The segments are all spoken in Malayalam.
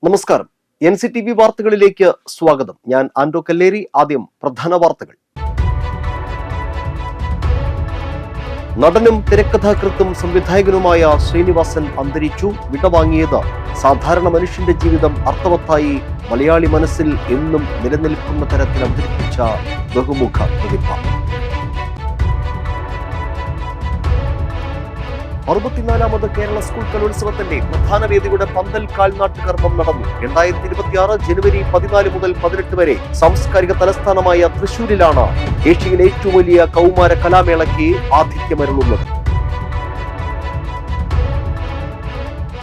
നമസ്കാരം. NCTV വാർത്തകളിലേക്ക് സ്വാഗതം. ഞാൻ ആൻഡ്രോ കല്ലേരി. ആദ്യം പ്രധാന വാർത്തകൾ. നടനും തിരക്കഥാകൃത്തും സംവിധായകനുമായ ശ്രീനിവാസൻ അന്തരിച്ചു. വിടവാങ്ങിയത് സാധാരണ മനുഷ്യന്റെ ജീവിതം അർത്ഥവത്തായി മലയാളി മനസ്സിൽ എന്നും നിലനിൽക്കുന്ന തരത്തിൽ അവതരിപ്പിച്ച ബഹുമുഖ പ്രതിഭ. 64ാമത് കേരള സ്കൂൾ കലോത്സവത്തിന്റെ പ്രധാന വേദിയുടെ പന്തൽ കാൽനാട്ട് കർമ്മം നടന്നു. 2026 ജനുവരി 14 മുതൽ 18 വരെ സാംസ്കാരിക തലസ്ഥാനമായ തൃശൂരിലാണ് ഏഷ്യയിലെ ഏറ്റവും വലിയ കൗമാര കലാമേളയ്ക്ക് ആതിഥ്യമരുളുന്നത്.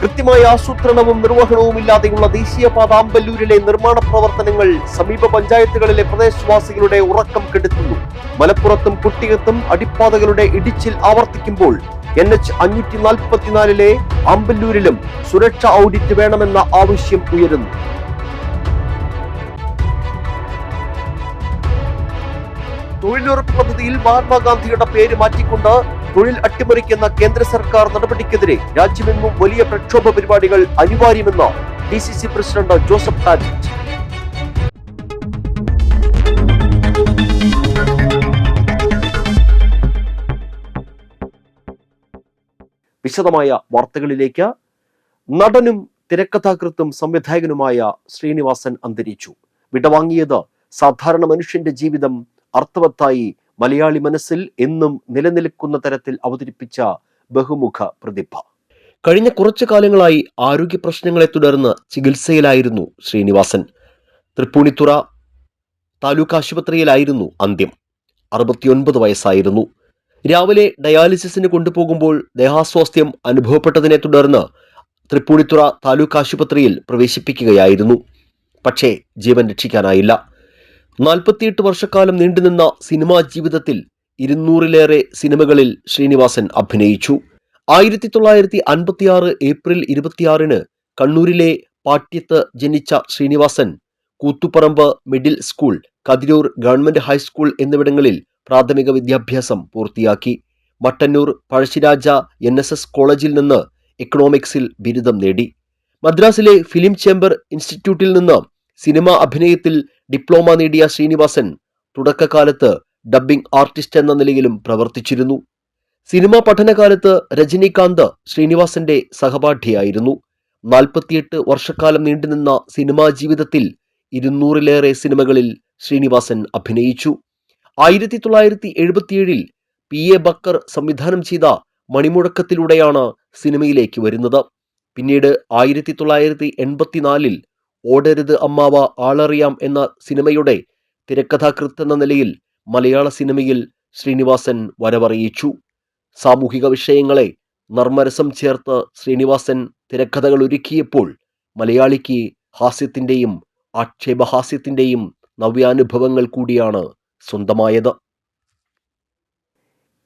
കൃത്യമായ ആസൂത്രണവും നിർവഹണവും ഇല്ലാതെയുള്ള ദേശീയപാത ആമ്പല്ലൂരിലെ നിർമ്മാണ പ്രവർത്തനങ്ങൾ സമീപ പഞ്ചായത്തുകളിലെ പ്രദേശവാസികളുടെ ഉറക്കം കെടുത്തുന്നു. മലപ്പുറത്തും കുട്ടിയത്തും അടിപ്പാതകളുടെ ഇടിച്ചിൽ ആവർത്തിക്കുമ്പോൾ NH 544 ആമ്പല്ലൂരിലും സുരക്ഷാ ഓഡിറ്റ് വേണമെന്ന ആവശ്യം ഉയരുന്നു. തൊഴിലുറപ്പ് പദ്ധതിയിൽ മഹാത്മാഗാന്ധിയുടെ പേര് മാറ്റിക്കൊണ്ട് തൊഴിൽ അട്ടിമറിക്കുന്ന കേന്ദ്ര സർക്കാർ നടപടിക്കെതിരെ രാജ്യമെങ്ങും വലിയ പ്രക്ഷോഭ പരിപാടികൾ അനിവാര്യമെന്ന് DCC പ്രസിഡന്റ് ജോസഫ് ടാജറ്റ്. വിശദമായ വാർത്തകളിലേക്ക്. നടനും തിരക്കഥാകൃത്തും സംവിധായകനുമായ ശ്രീനിവാസൻ അന്തരിച്ചു. വിടവാങ്ങിയത് സാധാരണ മനുഷ്യന്റെ ജീവിതം അർത്ഥവത്തായി മലയാളി മനസ്സിൽ എന്നും നിലനിൽക്കുന്ന തരത്തിൽ അവതരിപ്പിച്ച ബഹുമുഖ പ്രതിഭ. കഴിഞ്ഞ കുറച്ചു കാലങ്ങളായി ആരോഗ്യ പ്രശ്നങ്ങളെ തുടർന്ന് ചികിത്സയിലായിരുന്നു ശ്രീനിവാസൻ. തൃപ്പൂണിത്തുറ താലൂക്ക് ആശുപത്രിയിലായിരുന്നു അന്ത്യം. 69 വയസ്സായിരുന്നു. രാവിലെ ഡയാലിസിസിന് കൊണ്ടുപോകുമ്പോൾ ദേഹാസ്വാസ്ഥ്യം അനുഭവപ്പെട്ടതിനെ തുടർന്ന് തൃപ്പൂണിത്തുറ താലൂക്ക് ആശുപത്രിയിൽ പ്രവേശിപ്പിക്കുകയായിരുന്നു. പക്ഷേ ജീവൻ രക്ഷിക്കാനായില്ല. 48 വർഷക്കാലം നീണ്ടുനിന്ന സിനിമാ ജീവിതത്തിൽ 200-ലേറെ സിനിമകളിൽ ശ്രീനിവാസൻ അഭിനയിച്ചു. 1956 ഏപ്രിൽ 26 കണ്ണൂരിലെ പാട്യത്ത് ജനിച്ച Sreenivasan Koothuparamba middle school, Kathiroor government high school എന്നിവിടങ്ങളിൽ പ്രാഥമിക വിദ്യാഭ്യാസം പൂർത്തിയാക്കി. മട്ടന്നൂർ പഴശ്ശിരാജ NSS കോളേജിൽ നിന്ന് എക്കണോമിക്സിൽ ബിരുദം നേടി. മദ്രാസിലെ ഫിലിം ചേംബർ ഇൻസ്റ്റിറ്റ്യൂട്ടിൽ നിന്ന് സിനിമാ അഭിനയത്തിൽ ഡിപ്ലോമ നേടിയ ശ്രീനിവാസൻ തുടക്കകാലത്ത് ഡബ്ബിംഗ് ആർട്ടിസ്റ്റ് എന്ന നിലയിലും പ്രവർത്തിച്ചിരുന്നു. സിനിമാ പഠനകാലത്ത് രജനീകാന്ത് ശ്രീനിവാസന്റെ സഹപാഠിയായിരുന്നു. 48 വർഷക്കാലം നീണ്ടുനിന്ന സിനിമാ ജീവിതത്തിൽ 200-ലേറെ സിനിമകളിൽ ശ്രീനിവാസൻ അഭിനയിച്ചു. 1977 PA ബക്കർ സംവിധാനം ചെയ്ത മണിമുഴക്കത്തിലൂടെയാണ് സിനിമയിലേക്ക് വരുന്നത്. പിന്നീട് 1984 ഓടരുത് അമ്മാവ ആളറിയാം എന്ന സിനിമയുടെ തിരക്കഥാകൃത്ത് എന്ന നിലയിൽ മലയാള സിനിമയിൽ ശ്രീനിവാസൻ വരവറിയിച്ചു. സാമൂഹിക വിഷയങ്ങളെ നർമ്മരസം ചേർത്ത് ശ്രീനിവാസൻ തിരക്കഥകൾ ഒരുക്കിയപ്പോൾ മലയാളിക്ക് ഹാസ്യത്തിന്റെയും ആക്ഷേപഹാസ്യത്തിന്റെയും നവ്യാനുഭവങ്ങൾ കൂടിയാണ് സ്വന്തമായത്.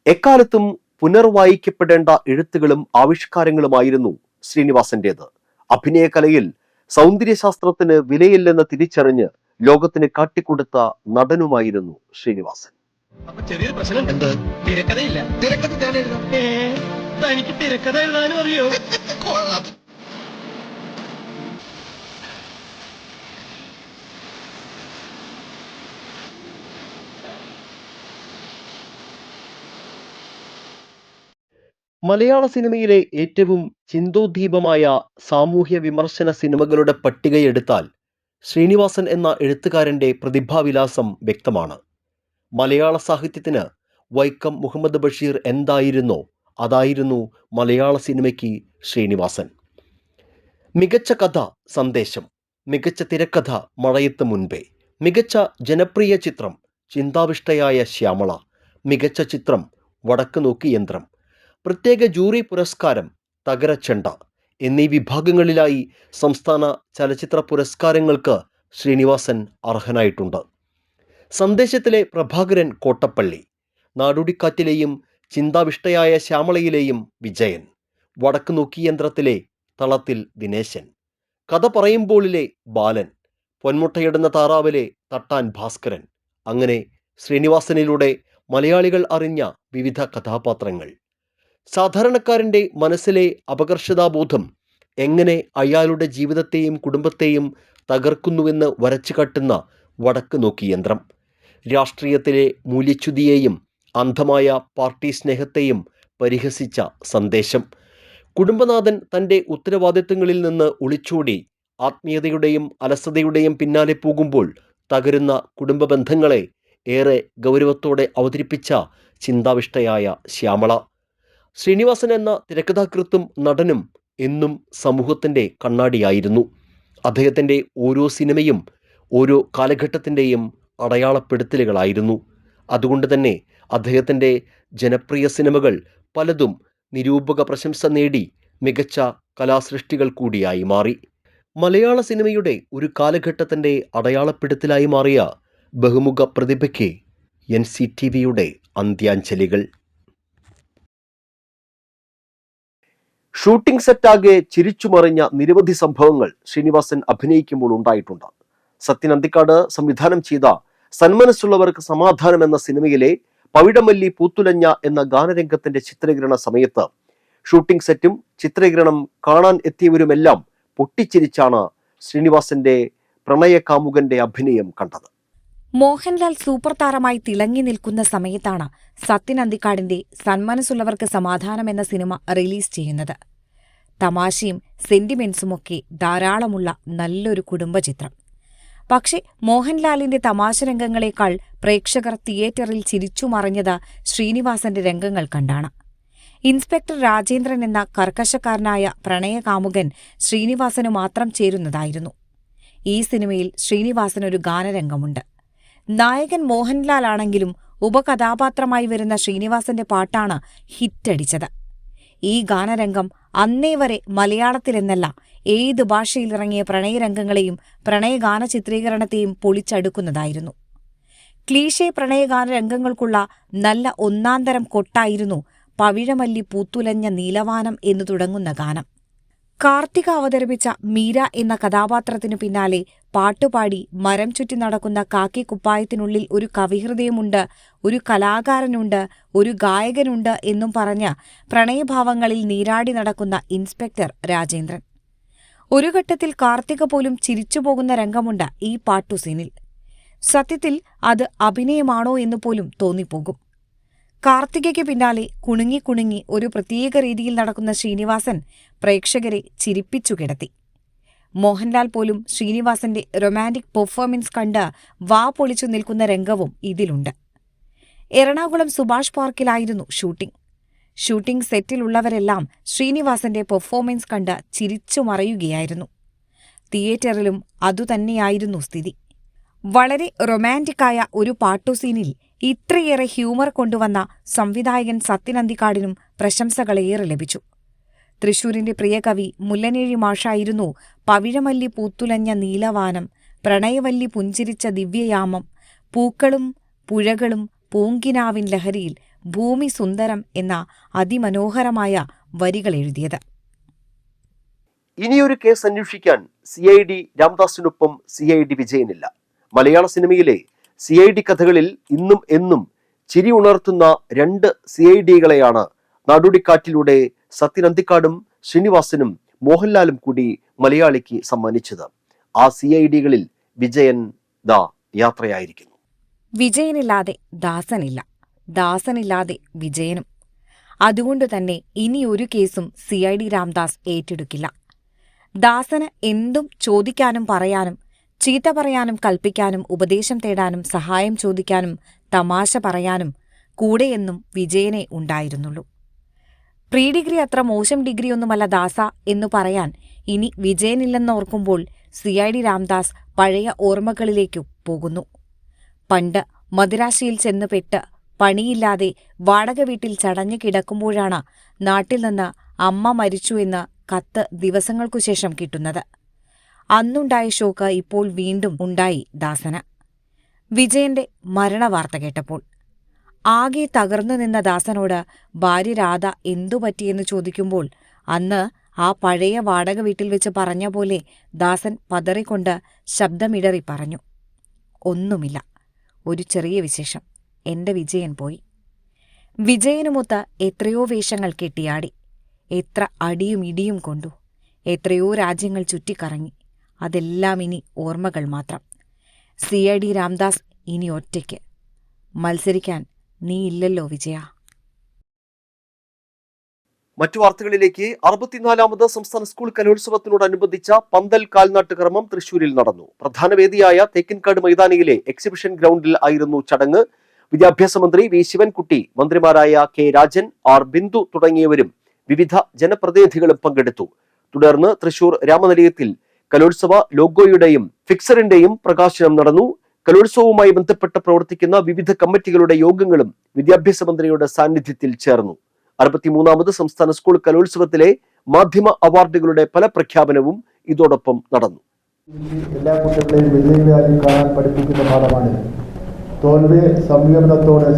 എക്കാലത്തും പുനർവായിക്കപ്പെടേണ്ട എഴുത്തുകളും ആവിഷ്കാരങ്ങളുമായിരുന്നു ശ്രീനിവാസന്റേത്. അഭിനയകലയിൽ സൗന്ദര്യശാസ്ത്രത്തിന് വിലയില്ലെന്ന് തിരിച്ചറിഞ്ഞ് ലോകത്തിന് കാട്ടിക്കൊടുത്ത നടനുമായിരുന്നു ശ്രീനിവാസൻ. ചെറിയൊരു പ്രശ്നം, തിരക്കഥയില്ല. തിരക്കഥ ഞാൻ എഴുതാം. തനിക്ക് തിരക്കഥ എഴുതാനും അറിയോ? മലയാള സിനിമയിലെ ഏറ്റവും ചിന്തോദ്ദീപമായ സാമൂഹ്യ വിമർശന സിനിമകളുടെ പട്ടികയെടുത്താൽ ശ്രീനിവാസൻ എന്ന എഴുത്തുകാരന്റെ പ്രതിഭാവിലാസം വ്യക്തമാണ്. മലയാള സാഹിത്യത്തിന് വൈക്കം മുഹമ്മദ് ബഷീർ എന്തായിരുന്നോ അതായിരുന്നു മലയാള സിനിമയ്ക്ക് ശ്രീനിവാസൻ. മികച്ച കഥ സന്ദേശം, മികച്ച തിരക്കഥ മഴയത്ത് മുൻപേ, മികച്ച ജനപ്രിയ ചിത്രം ചിന്താവിഷ്ടയായ ശ്യാമള, മികച്ച ചിത്രം വടക്ക് നോക്കി യന്ത്രം, പ്രത്യേക ജൂറി പുരസ്കാരം തകരച്ചെണ്ട എന്നീ വിഭാഗങ്ങളിലായി സംസ്ഥാന ചലച്ചിത്ര പുരസ്കാരങ്ങൾക്ക് ശ്രീനിവാസൻ അർഹനായിട്ടുണ്ട്. സന്ദേശത്തിലെ പ്രഭാകരൻ കോട്ടപ്പള്ളി, നാടോടിക്കാറ്റിലെയും ചിന്താവിഷ്ടയായ ശ്യാമളയിലെയും വിജയൻ, വടക്ക് നോക്കി യന്ത്രത്തിലെ തളത്തിൽ ദിനേശൻ, കഥ പറയുമ്പോളിലെ ബാലൻ, പൊന്മുട്ടയിടുന്ന താറാവിലെ തട്ടാൻ ഭാസ്കരൻ, അങ്ങനെ ശ്രീനിവാസനിലൂടെ മലയാളികൾ അറിഞ്ഞ വിവിധ കഥാപാത്രങ്ങൾ. സാധാരണക്കാരൻ്റെ മനസ്സിലെ അപകർഷതാബോധം എങ്ങനെ അയാളുടെ ജീവിതത്തെയും കുടുംബത്തെയും തകർക്കുന്നുവെന്ന് വരച്ചു കാട്ടുന്ന വടക്ക് നോക്കി യന്ത്രം. രാഷ്ട്രീയത്തിലെ മൂല്യച്യുതിയെയും അന്ധമായ പാർട്ടി സ്നേഹത്തെയും പരിഹസിച്ച സന്ദേശം. കുടുംബനാഥൻ തൻ്റെ ഉത്തരവാദിത്തങ്ങളിൽ നിന്ന് ഒളിച്ചോടി ആത്മീയതയുടെയും അലസതയുടെയും പിന്നാലെ പോകുമ്പോൾ തകരുന്ന കുടുംബ ബന്ധങ്ങളെ ഏറെ ഗൗരവത്തോടെ അവതരിപ്പിച്ച ചിന്താവിഷ്ടയായ ശ്യാമള. ശ്രീനിവാസൻ എന്ന തിരക്കഥാകൃത്തും നടനും എന്നും സമൂഹത്തിൻ്റെ കണ്ണാടിയായിരുന്നു. അദ്ദേഹത്തിൻ്റെ ഓരോ സിനിമയും ഓരോ കാലഘട്ടത്തിൻ്റെയും അടയാളപ്പെടുത്തലുകളായിരുന്നു. അതുകൊണ്ട് തന്നെ അദ്ദേഹത്തിൻ്റെ ജനപ്രിയ സിനിമകൾ പലതും നിരൂപക പ്രശംസ നേടി മികച്ച കലാസൃഷ്ടികൾ കൂടിയായി മാറി. മലയാള സിനിമയുടെ ഒരു കാലഘട്ടത്തിൻ്റെ അടയാളപ്പെടുത്തലായി മാറിയ ബഹുമുഖ പ്രതിഭയ്ക്ക് NCTVയുടെ അന്ത്യാഞ്ജലികൾ. ഷൂട്ടിംഗ് സെറ്റാകെ ചിരിച്ചുമറിഞ്ഞ നിരവധി സംഭവങ്ങൾ ശ്രീനിവാസൻ അഭിനയിക്കുമ്പോൾ ഉണ്ടായിട്ടുണ്ട്. സത്യൻ അന്തിക്കാട് സംവിധാനം ചെയ്ത സന്മനസ്സുള്ളവർക്ക് സമാധാനം എന്ന സിനിമയിലെ പവിഴമല്ലി പൂത്തുലഞ്ഞ എന്ന ഗാനരംഗത്തിന്റെ ചിത്രീകരണ സമയത്ത് ഷൂട്ടിംഗ് സെറ്റും ചിത്രീകരണം കാണാൻ എത്തിയവരുമെല്ലാം പൊട്ടിച്ചിരിച്ചാണ് ശ്രീനിവാസന്റെ പ്രണയകാമുകന്റെ അഭിനയം കണ്ടത്. മോഹൻലാൽ സൂപ്പർ താരമായി തിളങ്ങി നിൽക്കുന്ന സമയത്താണ് സത്യൻ അന്തിക്കാടിന്റെ സന്മനസ്സുള്ളവർക്ക് സമാധാനം എന്ന സിനിമ റിലീസ് ചെയ്യുന്നത്. തമാശയും സെന്റിമെന്റ്സുമൊക്കെ ധാരാളമുള്ള നല്ലൊരു കുടുംബചിത്രം. പക്ഷേ മോഹൻലാലിന്റെ തമാശ രംഗങ്ങളെക്കാൾ പ്രേക്ഷകർ തിയേറ്ററിൽ ചിരിച്ചുമറിഞ്ഞത് ശ്രീനിവാസന്റെ രംഗങ്ങൾ കണ്ടാണ്. ഇൻസ്പെക്ടർ രാജേന്ദ്രൻ എന്ന കർക്കശക്കാരനായ പ്രണയകാമുകൻ ശ്രീനിവാസനു മാത്രം ചേരുന്നതായിരുന്നു. ഈ സിനിമയിൽ ശ്രീനിവാസനൊരു ഗാനരംഗമുണ്ട്. നായകൻ മോഹൻലാലാണെങ്കിലും ഉപകഥാപാത്രമായി വരുന്ന ശ്രീനിവാസന്റെ പാട്ടാണ് ഹിറ്റടിച്ചത്. ഈ ഗാനരംഗം അന്നേ വരെ മലയാളത്തിലെന്നല്ല ഏത് ഭാഷയിലിറങ്ങിയ പ്രണയരംഗങ്ങളെയും പ്രണയഗാന ചിത്രീകരണത്തെയും പൊളിച്ചടുക്കുന്നതായിരുന്നു. ക്ലീഷേ പ്രണയഗാന രംഗങ്ങൾക്കുള്ള നല്ല ഒന്നാന്തരം കൊട്ടായിരുന്നു പവിഴമല്ലി പൂത്തുലഞ്ഞ നീലവാനം എന്നു തുടങ്ങുന്ന ഗാനം. കാർത്തിക അവതരിപ്പിച്ച മീര എന്ന കഥാപാത്രത്തിനു പിന്നാലെ പാട്ടുപാടി മരം ചുറ്റി നടക്കുന്ന കാക്കി കുപ്പായത്തിനുള്ളിൽ ഒരു കവിഹൃദയമുണ്ട്, ഒരു കലാകാരനുണ്ട്, ഒരു ഗായകനുണ്ട് എന്നും പറഞ്ഞ് പ്രണയഭാവങ്ങളിൽ നീരാടി നടക്കുന്ന ഇൻസ്പെക്ടർ രാജേന്ദ്രൻ. ഒരു ഘട്ടത്തിൽ കാർത്തിക പോലും ചിരിച്ചുപോകുന്ന രംഗമുണ്ട് ഈ പാട്ടുസീനിൽ. സത്യത്തിൽ അത് അഭിനയമാണോ എന്ന് പോലും തോന്നിപ്പോകും. കാർത്തികയ്ക്ക് പിന്നാലെ കുണുങ്ങി ഒരു പ്രത്യേക രീതിയിൽ നടക്കുന്ന ശ്രീനിവാസൻ പ്രേക്ഷകരെ ചിരിപ്പിച്ചു കിടത്തി. മോഹൻലാൽ പോലും ശ്രീനിവാസന്റെ റൊമാന്റിക് പെർഫോമൻസ് കണ്ട് വാ പൊളിച്ചു നിൽക്കുന്ന രംഗവും ഇതിലുണ്ട്. എറണാകുളം സുഭാഷ് പാർക്കിലായിരുന്നു ഷൂട്ടിംഗ്. ഷൂട്ടിംഗ് സെറ്റിലുള്ളവരെല്ലാം ശ്രീനിവാസന്റെ പെർഫോമൻസ് കണ്ട് ചിരിച്ചു മറയുകയായിരുന്നു. തിയേറ്ററിലും അതുതന്നെയായിരുന്നു സ്ഥിതി. വളരെ റൊമാന്റിക്കായ ഒരു പാട്ടുസീനിൽ ഇത്രയേറെ ഹ്യൂമർ കൊണ്ടുവന്ന സംവിധായകൻ സത്യൻ അന്തിക്കാടിനും പ്രശംസകളേറെ ലഭിച്ചു. തൃശൂരിന്റെ പ്രിയകവി മുല്ലനേഴി മാഷായിരുന്നു പവിഴമല്ലി പൂത്തുലഞ്ഞ നീലവാനം, പ്രണയവല്ലി പുഞ്ചിരിച്ച ദിവ്യയാമം, പൂക്കളും പുഴകളും പൂങ്കിനാവിൻ ലഹരിയിൽ ഭൂമി സുന്ദരം എന്ന അതിമനോഹരമായ വരികളെഴുതിയത്. ഇനിയൊരു കേസ് അന്വേഷിക്കാൻ CID രാംദാസിനൊപ്പം CID വിജയനില്ല. മലയാള സിനിമയിലെ CID കഥകളിൽ ഇന്നും എന്നും ചിരി ഉണർത്തുന്ന 2 CIDകളെയാണ് നാടോടിക്കാറ്റിലൂടെ സത്യൻ അന്തിക്കാടും ശ്രീനിവാസനും മോഹൻലാലും കൂടി മലയാളിക്ക് സമ്മാനിച്ചത്. ആ CIDകളിൽ വിജയൻ യാത്രയായിരിക്കുന്നു. വിജയനില്ലാതെ ദാസനില്ല, ദാസനില്ലാതെ വിജയനും. അതുകൊണ്ടുതന്നെ ഇനിയൊരു കേസും CID രാംദാസ് ഏറ്റെടുക്കില്ല. ദാസന് എന്തും ചോദിക്കാനും പറയാനും, ചീത്ത പറയാനും കൽപ്പിക്കാനും, ഉപദേശം തേടാനും, സഹായം ചോദിക്കാനും, തമാശ പറയാനും കൂടെയെന്നും വിജയനെ ഉണ്ടായിരുന്നുള്ളൂ. പ്രീ ഡിഗ്രി അത്ര മോശം ഡിഗ്രിയൊന്നുമല്ല ദാസ എന്നു പറയാൻ ഇനി വിജയനില്ലെന്നോർക്കുമ്പോൾ CID രാംദാസ് പഴയ ഓർമ്മകളിലേക്കു പോകുന്നു. പണ്ട് മദിരാശിയിൽ ചെന്ന് പെട്ട് പണിയില്ലാതെ വാടക വീട്ടിൽ ചടഞ്ഞു കിടക്കുമ്പോഴാണ് നാട്ടിൽ നിന്ന് അമ്മ മരിച്ചു എന്ന് കത്ത് ദിവസങ്ങൾക്കുശേഷം കിട്ടുന്നത്. അന്നുണ്ടായ ഷോക്ക് ഇപ്പോൾ വീണ്ടും ഉണ്ടായി ദാസന്. വിജയന്റെ മരണവാർത്ത കേട്ടപ്പോൾ ആകെ തകർന്നു നിന്ന ദാസനോട് ഭാര്യ രാധ എന്തുപറ്റിയെന്ന് ചോദിക്കുമ്പോൾ അന്ന് ആ പഴയ വാടക വീട്ടിൽ വെച്ച് പറഞ്ഞ പോലെ ദാസൻ പതറിക്കൊണ്ട് ശബ്ദമിടറി പറഞ്ഞു, ഒന്നുമില്ല, ഒരു ചെറിയ വിശേഷം, എന്റെ വിജയൻ പോയി. വിജയനുമൊത്ത് എത്രയോ വേഷങ്ങൾ കെട്ടിയാടി, എത്ര അടിയും ഇടിയും കൊണ്ടു, എത്രയോ രാജ്യങ്ങൾ ചുറ്റിക്കറങ്ങി. അതെല്ലാം ഇനി ഓർമ്മകൾ മാത്രം. CID രാംദാസ് ഇനി ഒറ്റയ്ക്ക്. മത്സരിക്കാൻ നീ ഇല്ലല്ലോ വിജയ. മറ്റു വാർത്തകളിലേക്ക്. 64ാമത് സംസ്ഥാന സ്കൂൾ കലോത്സവത്തിനോടനുബന്ധിച്ച പന്തൽ കാൽനാട്ട് കർമ്മം തൃശൂരിൽ നടന്നു. പ്രധാന വേദിയായ തേക്കിൻകാട് മൈതാനിയിലെ എക്സിബിഷൻ ഗ്രൗണ്ടിൽ ആയിരുന്നു ചടങ്ങ്. വിദ്യാഭ്യാസ മന്ത്രി വി ശിവൻകുട്ടി, മന്ത്രിമാരായ കെ രാജൻ, ആർ ബിന്ദു തുടങ്ങിയവരും വിവിധ ജനപ്രതിനിധികളും പങ്കെടുത്തു. തുടർന്ന് തൃശൂർ രാമനിലയത്തിൽ കലോത്സവ ലോഗോയുടെയും ഫിക്സറിന്റെയും പ്രകാശനം നടന്നു. കലോത്സവവുമായി ബന്ധപ്പെട്ട് പ്രവർത്തിക്കുന്ന വിവിധ കമ്മിറ്റികളുടെ യോഗങ്ങളും വിദ്യാഭ്യാസ മന്ത്രിയുടെ സാന്നിധ്യത്തിൽ ചേർന്നു. 63ാമത് സംസ്ഥാന സ്കൂൾ കലോത്സവത്തിലെ മാധ്യമ അവാർഡുകളുടെ ഫലപ്രഖ്യാപനവും ഇതോടൊപ്പം നടന്നു. എല്ലാ കുട്ടികളെയും വിജയികളായി കാണാൻ പഠിപ്പിക്കുന്ന പാഠമാണ്. തോൽവിയെ സംയമനത്തോടെ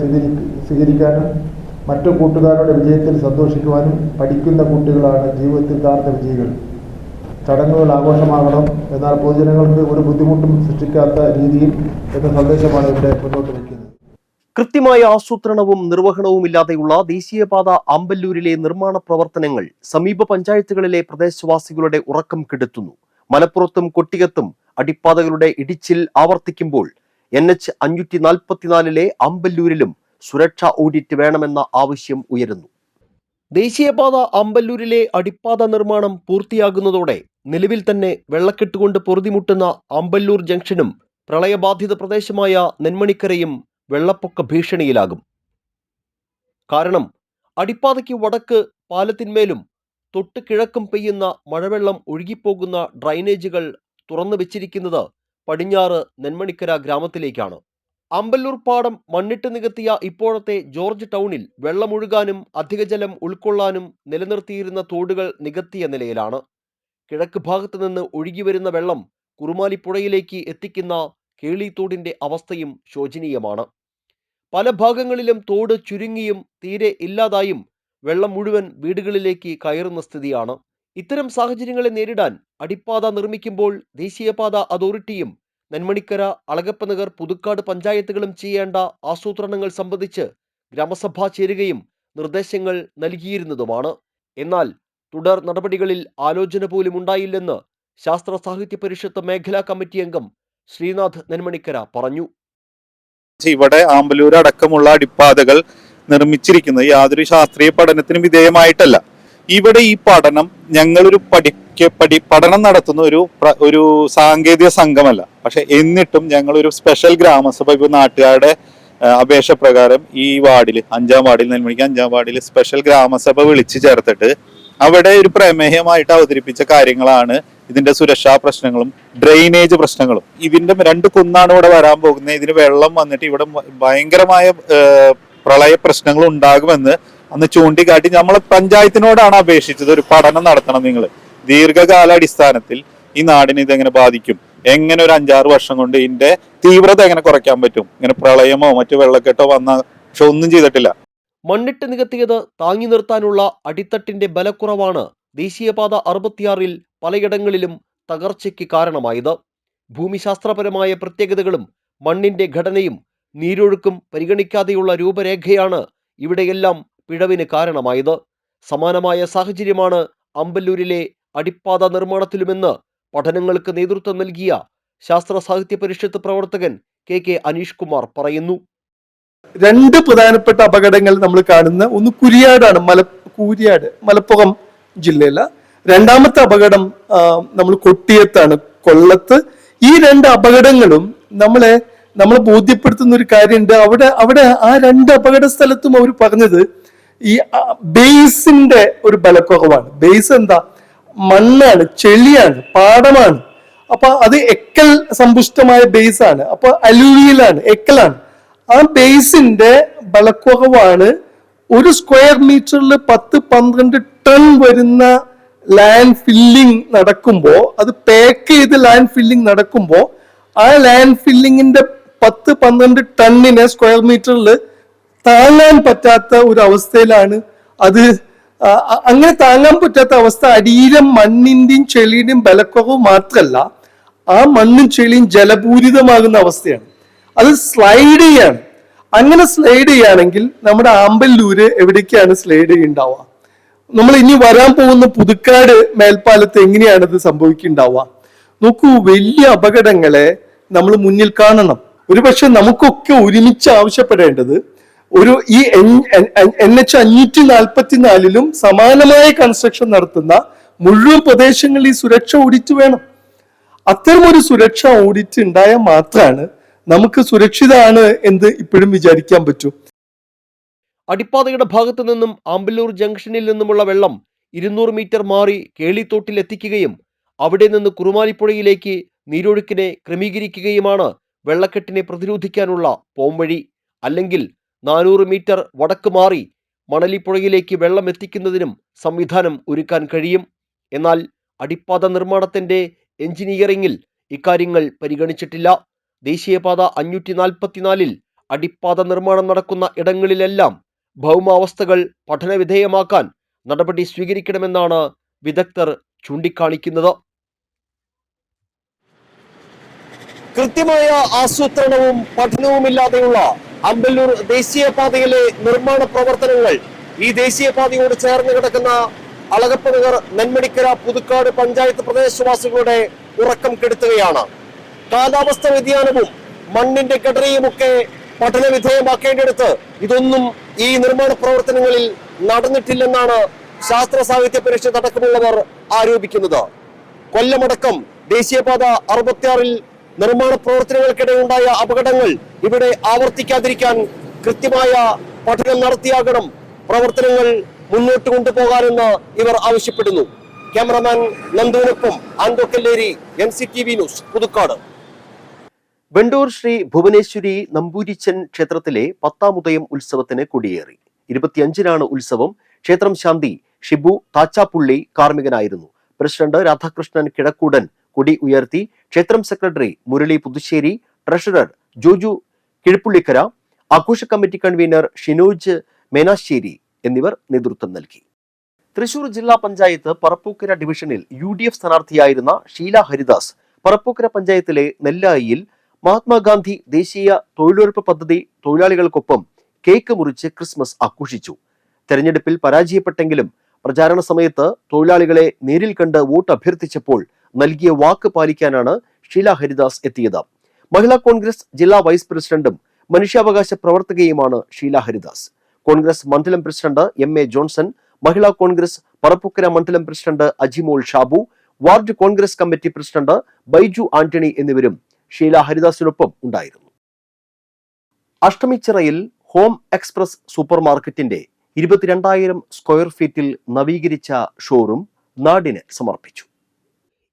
സ്വീകരിക്കാനും മറ്റു കൂട്ടുകാരുടെ വിജയത്തിൽ സന്തോഷിക്കുവാനും പഠിക്കുന്ന കുട്ടികളാണ് ജീവിതത്തിൽ യഥാർത്ഥ വിജയികൾ. ചടങ്ങുകൾ ആഘോഷമാകണം, എന്നാൽ പൊതുജനങ്ങൾക്ക് ഒരു ബുദ്ധിമുട്ടും സൃഷ്ടിക്കാത്ത രീതിയിൽ എന്ന സന്ദേശമാണ് ഇവിടെ മുന്നോട്ട് വയ്ക്കുന്നത്. കൃത്യമായ ആസൂത്രണവും നിർവഹണവുമില്ലാതെയുള്ള ദേശീയപാത ആമ്പല്ലൂരിലെ നിർമ്മാണ പ്രവർത്തനങ്ങൾ സമീപ പഞ്ചായത്തുകളിലെ പ്രദേശവാസികളുടെ ഉറക്കം കെടുത്തുന്നു. മലപ്പുറത്തും കൊട്ടിയത്തും അടിപ്പാതകളുടെ ഇടിച്ചിൽ ആവർത്തിക്കുമ്പോൾ NH 544 ആമ്പല്ലൂരിലും സുരക്ഷാ ഓഡിറ്റ് വേണമെന്ന ആവശ്യം ഉയരുന്നു. ദേശീയപാത ആമ്പല്ലൂരിലെ അടിപ്പാത നിർമ്മാണം പൂർത്തിയാകുന്നതോടെ നിലവിൽ തന്നെ വെള്ളക്കെട്ടുകൊണ്ട് പൊറുതിമുട്ടുന്ന ആമ്പല്ലൂർ ജംഗ്ഷനും പ്രളയബാധിത പ്രദേശമായ നെന്മണിക്കരയും വെള്ളപ്പൊക്ക ഭീഷണിയിലാകും. കാരണം അടിപ്പാതയ്ക്ക് വടക്ക് പാലത്തിന്മേലും തൊട്ട് കിഴക്കും പെയ്യുന്ന മഴവെള്ളം ഒഴുകിപ്പോകുന്ന ഡ്രൈനേജുകൾ തുറന്നു വെച്ചിരിക്കുന്നത് പടിഞ്ഞാറ് നെന്മണിക്കര ഗ്രാമത്തിലേക്കാണ്. ആമ്പല്ലൂർ പാടം മണ്ണിട്ട് നികത്തിയ ഇപ്പോഴത്തെ ജോർജ് ടൗണിൽ വെള്ളമൊഴുകാനും അധികജലം ഉൾക്കൊള്ളാനും നിലനിർത്തിയിരുന്ന തോടുകൾ നികത്തിയ നിലയിലാണ്. കിഴക്ക് ഭാഗത്തു നിന്ന് ഒഴുകിവരുന്ന വെള്ളം കുറുമാലിപ്പുഴയിലേക്ക് എത്തിക്കുന്ന കേളിത്തോടിന്റെ അവസ്ഥയും ശോചനീയമാണ്. പല ഭാഗങ്ങളിലും തോട് ചുരുങ്ങിയും തീരെ ഇല്ലാതായും വെള്ളം മുഴുവൻ വീടുകളിലേക്ക് കയറുന്ന സ്ഥിതിയാണ്. ഇത്തരം സാഹചര്യങ്ങളെ നേരിടാൻ അടിപ്പാത നിർമ്മിക്കുമ്പോൾ ദേശീയപാത അതോറിറ്റിയും നെന്മണിക്കര, അളഗപ്പനഗർ, പുതുക്കാട് പഞ്ചായത്തുകളും ചെയ്യേണ്ട ആസൂത്രണങ്ങൾ സംബന്ധിച്ച് ഗ്രാമസഭ ചേരുകയും നിർദ്ദേശങ്ങൾ നൽകിയിരുന്നതുമാണ്. എന്നാൽ തുടർ നടപടികളിൽ ആലോചന പോലും ഉണ്ടായില്ലെന്ന് ശാസ്ത്ര സാഹിത്യ പരിഷത്ത് മേഖലാ കമ്മിറ്റി അംഗം ശ്രീനാഥ് നെന്മണിക്കര പറഞ്ഞു. ഇവിടെ ആമ്പല്ലൂർ അടക്കമുള്ള അടിപ്പാതകൾ നിർമ്മിച്ചിരിക്കുന്നത് യാതൊരു ശാസ്ത്രീയ പഠനത്തിന് വിധേയമായിട്ടല്ല. ഇവിടെ ഈ പഠനം ഞങ്ങളൊരു പഠനം നടത്തുന്ന ഒരു സാങ്കേതിക സംഘമല്ല. പക്ഷെ എന്നിട്ടും ഞങ്ങളൊരു സ്പെഷ്യൽ ഗ്രാമസഭ ഇപ്പോൾ നാട്ടുകാരുടെ അപേക്ഷ പ്രകാരം ഈ വാർഡിൽ 5ാം വാർഡിൽ നെന്മണിക്ക് 5ാം വാർഡിൽ സ്പെഷ്യൽ ഗ്രാമസഭ വിളിച്ചു ചേർത്തിട്ട് അവിടെ ഒരു പ്രമേയമായിട്ട് അവതരിപ്പിച്ച കാര്യങ്ങളാണ് ഇതിന്റെ സുരക്ഷാ പ്രശ്നങ്ങളും ഡ്രെയിനേജ് പ്രശ്നങ്ങളും. ഇതിന്റെ 2 കുന്നാണ് ഇവിടെ വരാൻ പോകുന്നത്. ഇതിന് വെള്ളം വന്നിട്ട് ഇവിടെ ഭയങ്കരമായ പ്രളയ പ്രശ്നങ്ങൾ ഉണ്ടാകുമെന്ന് അന്ന് ചൂണ്ടിക്കാട്ടി നമ്മൾ പഞ്ചായത്തിനോടാണ് അപേക്ഷിച്ചത്. ഒരു പഠനം നടത്തണം നിങ്ങൾ, ദീർഘകാല അടിസ്ഥാനത്തിൽ ഈ നാടിനെ ഇതെങ്ങനെ ബാധിക്കും, എങ്ങനെ ഒരു 5-6 വർഷം കൊണ്ട് ഇതിന്റെ തീവ്രത എങ്ങനെ കുറയ്ക്കാൻ പറ്റും. ഇങ്ങനെ പ്രളയമോ മറ്റു വെള്ളക്കെട്ടോ വന്ന പക്ഷെ ഒന്നും ചെയ്തിട്ടില്ല. മണ്ണിട്ട് നികത്തിയത് താങ്ങി നിർത്താനുള്ള അടിത്തട്ടിന്റെ ബലക്കുറവാണ് ദേശീയപാത 66 പലയിടങ്ങളിലും തകർച്ചയ്ക്ക് കാരണമായത്. ഭൂമിശാസ്ത്രപരമായ പ്രത്യേകതകളും മണ്ണിന്റെ ഘടനയും നീരൊഴുക്കും പരിഗണിക്കാതെയുള്ള രൂപരേഖയാണ് ഇവിടെയെല്ലാം പിഴവിന് കാരണമായത്. സമാനമായ സാഹചര്യമാണ് ആമ്പല്ലൂരിലെ അടിപ്പാത നിർമ്മാണത്തിലുമെന്ന് പഠനങ്ങൾക്ക് നേതൃത്വം നൽകിയ ശാസ്ത്ര സാഹിത്യ പരിഷത്ത് പ്രവർത്തകൻ കെ അനീഷ് കുമാർ പറയുന്നു. 2 പ്രധാനപ്പെട്ട അപകടങ്ങൾ നമ്മൾ കാണുന്ന ഒന്ന് കുരിയാടാണ്, കൂരിയാട് മലപ്പുറം ജില്ലയിലെ. 2ാമത്തെ അപകടം നമ്മൾ കൊട്ടിയത്താണ്, കൊല്ലത്ത്. ഈ 2 അപകടങ്ങളും നമ്മളെ ബോധ്യപ്പെടുത്തുന്ന ഒരു കാര്യമുണ്ട്. അവിടെ ആ 2 അപകട സ്ഥലത്തും അവർ പറഞ്ഞത് ഈ ബേസിന്റെ ഒരു ബലക്കുറവാണ്. ബേസ് എന്താ? മണ്ണാണ്, ചെളിയാണ്, പാടമാണ്. അപ്പൊ അത് എക്കൽ സമ്പുഷ്ടമായ ബേസ് ആണ്. അപ്പൊ അലൂവിയലാണ്, എക്കലാണ്. ആ ബേസിന്റെ ബലക്കുറവാണ്. ഒരു സ്ക്വയർ മീറ്ററിൽ 10-12 ടൺ വരുന്ന ലാൻഡ് ഫില്ലിംഗ് നടക്കുമ്പോൾ, അത് പാക്ക് ചെയ്ത് ലാൻഡ് ഫില്ലിംഗ് നടക്കുമ്പോൾ ആ ലാൻഡ് ഫില്ലിങ്ങിന്റെ 10-12 ടണ്ണിനെ സ്ക്വയർ മീറ്ററിൽ താങ്ങാൻ പറ്റാത്ത ഒരു അവസ്ഥയിലാണ് അത്. അങ്ങനെ താങ്ങാൻ പറ്റാത്ത അവസ്ഥ അടിയിലെ മണ്ണിന്റെയും ചെളിയുടെയും ബലക്കുറവ് മാത്രമല്ല, ആ മണ്ണും ചെളിയും ജലപൂരിതമാകുന്ന അവസ്ഥയാണ്. അത് സ്ലൈഡ് ചെയ്യാണ്. അങ്ങനെ സ്ലൈഡ് ചെയ്യുകയാണെങ്കിൽ നമ്മുടെ ആമ്പല്ലൂര് എവിടേക്കാണ് സ്ലൈഡ് ചെയ്യുണ്ടാവുക? നമ്മൾ ഇനി വരാൻ പോകുന്ന പുതുക്കാട് മേൽപ്പാലത്ത് എങ്ങനെയാണ് ഇത് സംഭവിക്കുന്നുണ്ടാവുക? നോക്കൂ, വലിയ അപകടങ്ങളെ നമ്മൾ മുന്നിൽ കാണണം. ഒരുപക്ഷെ നമുക്കൊക്കെ ഒരുമിച്ച് ആവശ്യപ്പെടേണ്ടത് ഈ NH 544 സമാനമായ കൺസ്ട്രക്ഷൻ നടത്തുന്ന മുഴുവൻ പ്രദേശങ്ങളിൽ ഈ സുരക്ഷ ഓഡിറ്റ് വേണം. അത്തരമൊരു സുരക്ഷാ ഓഡിറ്റ് ഉണ്ടായാൽ മാത്രമാണ് നമുക്ക് സുരക്ഷിതമാണ് എന്ന് ഇപ്പോഴും വിചാരിക്കാൻ പറ്റൂ. അടിപ്പാതയുടെ ഭാഗത്തു നിന്നും ആമ്പല്ലൂർ ജംഗ്ഷനിൽ നിന്നുമുള്ള വെള്ളം 200 മീറ്റർ മാറി കേളിത്തോട്ടിൽ എത്തിക്കുകയും അവിടെ നിന്ന് കുറുമാലിപ്പുഴയിലേക്ക് നീരൊഴുക്കിനെ ക്രമീകരിക്കുകയുമാണ് വെള്ളക്കെട്ടിനെ പ്രതിരോധിക്കാനുള്ള പോംവഴി. അല്ലെങ്കിൽ 400 മീറ്റർ വടക്ക് മാറി മണലിപ്പുഴയിലേക്ക് വെള്ളം എത്തിക്കുന്നതിനും സംവിധാനം ഒരുക്കാൻ കഴിയും. എന്നാൽ അടിപ്പാത നിർമ്മാണത്തിന്റെ എഞ്ചിനീയറിംഗിൽ ഇക്കാര്യങ്ങൾ പരിഗണിച്ചിട്ടില്ല. ദേശീയപാത 544 അടിപ്പാത നിർമ്മാണം നടക്കുന്ന ഇടങ്ങളിലെല്ലാം ഭൗമാവസ്ഥകൾ പഠനവിധേയമാക്കാൻ നടപടി സ്വീകരിക്കണമെന്നാണ് വിദഗ്ധർ ചൂണ്ടിക്കാണിക്കുന്നത്. കൃത്യമായ ആസൂത്രണവും പഠനവുമില്ലാതെയുള്ള ആമ്പല്ലൂർ ദേശീയപാതയിലെ നിർമ്മാണ പ്രവർത്തനങ്ങൾ ഈ ദേശീയപാതയോട് ചേർന്ന് കിടക്കുന്ന അളഗപ്പനഗർ, നെന്മണിക്കര, പുതുക്കാട് പഞ്ചായത്ത് പ്രദേശവാസികളുടെ ഉറക്കം കെടുത്തുകയാണ്. കാലാവസ്ഥ വ്യതിയാനവും മണ്ണിന്റെ ഘടനയുമൊക്കെ പഠന വിധേയമാക്കേണ്ടിടത്ത് ഇതൊന്നും ഈ നിർമ്മാണ പ്രവർത്തനങ്ങളിൽ നടന്നിട്ടില്ലെന്നാണ് ശാസ്ത്ര സാഹിത്യ പരിഷത്ത് അടക്കമുള്ളവർ ആരോപിക്കുന്നത്. കൊല്ലമടക്കം ദേശീയപാത 66 നിർമ്മാണ പ്രവർത്തനങ്ങൾക്കിടെ ഉണ്ടായ അപകടങ്ങൾ ഇവിടെ ആവർത്തിക്കാതിരിക്കാൻ കൃത്യമായ പഠനം നടത്തിയാകണം പ്രവർത്തനങ്ങൾ മുന്നോട്ട് കൊണ്ടുപോകാനെന്ന് ഇവർ ആവശ്യപ്പെടുന്നു. ക്യാമറമാൻ നന്ദുവിനൊപ്പം ആൻഡോ കല്ലേരി, NCTV ന്യൂസ്, പുതുക്കാട്. വെണ്ടൂർ ശ്രീ ഭുവനേശ്വരി നമ്പൂരിച്ചൻ ക്ഷേത്രത്തിലെ 10ാം ഉദയം ഉത്സവത്തിന് കൊടിയേറി. 25-നാണ് ഉത്സവം. ക്ഷേത്രം ശാന്തി ഷിബു താച്ചാപ്പുള്ളി കാർമ്മികനായിരുന്നു. പ്രസിഡന്റ് രാധാകൃഷ്ണൻ കിഴക്കൂടൻ കൊടി ഉയർത്തി. ക്ഷേത്രം സെക്രട്ടറി മുരളി പുതുശ്ശേരി, ട്രഷറർ ജോജു കിഴപ്പുള്ളിക്കര, ആഘോഷ കമ്മിറ്റി കൺവീനർ ഷിനോജ് മേനാശ്ശേരി എന്നിവർ നേതൃത്വം നൽകി. തൃശൂർ ജില്ലാ പഞ്ചായത്ത് പറപ്പൂക്കര ഡിവിഷനിൽ UDF സ്ഥാനാർത്ഥിയായിരുന്ന ഷീല ഹരിദാസ് പറപ്പൂക്കര പഞ്ചായത്തിലെ നെല്ലായിയിൽ മഹാത്മാഗാന്ധി ദേശീയ തൊഴിലുറപ്പ് പദ്ധതി തൊഴിലാളികൾക്കൊപ്പം കേക്ക് മുറിച്ച് ക്രിസ്മസ് ആഘോഷിച്ചു. തെരഞ്ഞെടുപ്പിൽ പരാജയപ്പെട്ടെങ്കിലും പ്രചാരണ സമയത്ത് തൊഴിലാളികളെ നേരിൽ കണ്ട് വോട്ട് അഭ്യർത്ഥിച്ചപ്പോൾ നൽകിയ വാക്ക് പാലിക്കാനാണ് ഷീല ഹരിദാസ് എത്തിയത്. മഹിളാ കോൺഗ്രസ് ജില്ലാ വൈസ് പ്രസിഡന്റും മനുഷ്യാവകാശ പ്രവർത്തകയുമാണ് ഷീല ഹരിദാസ്. കോൺഗ്രസ് മണ്ഡലം പ്രസിഡന്റ് MA ജോൺസൺ, മഹിളാ കോൺഗ്രസ് പറപ്പൂക്കര മണ്ഡലം president Ajimol Shabu, ward Congress committee president Baiju Antony എന്നിവരും ഷീല ഹരിദാസിനൊപ്പം ഉണ്ടായിരുന്നു. അഷ്ടമിച്ചിറയിൽ ഹോം എക്സ്പ്രസ് സൂപ്പർ മാർക്കറ്റിന്റെ 22,000 സ്ക്വയർ ഫീറ്റിൽ നവീകരിച്ച ഷോറൂം നാടിന് സമർപ്പിച്ചു.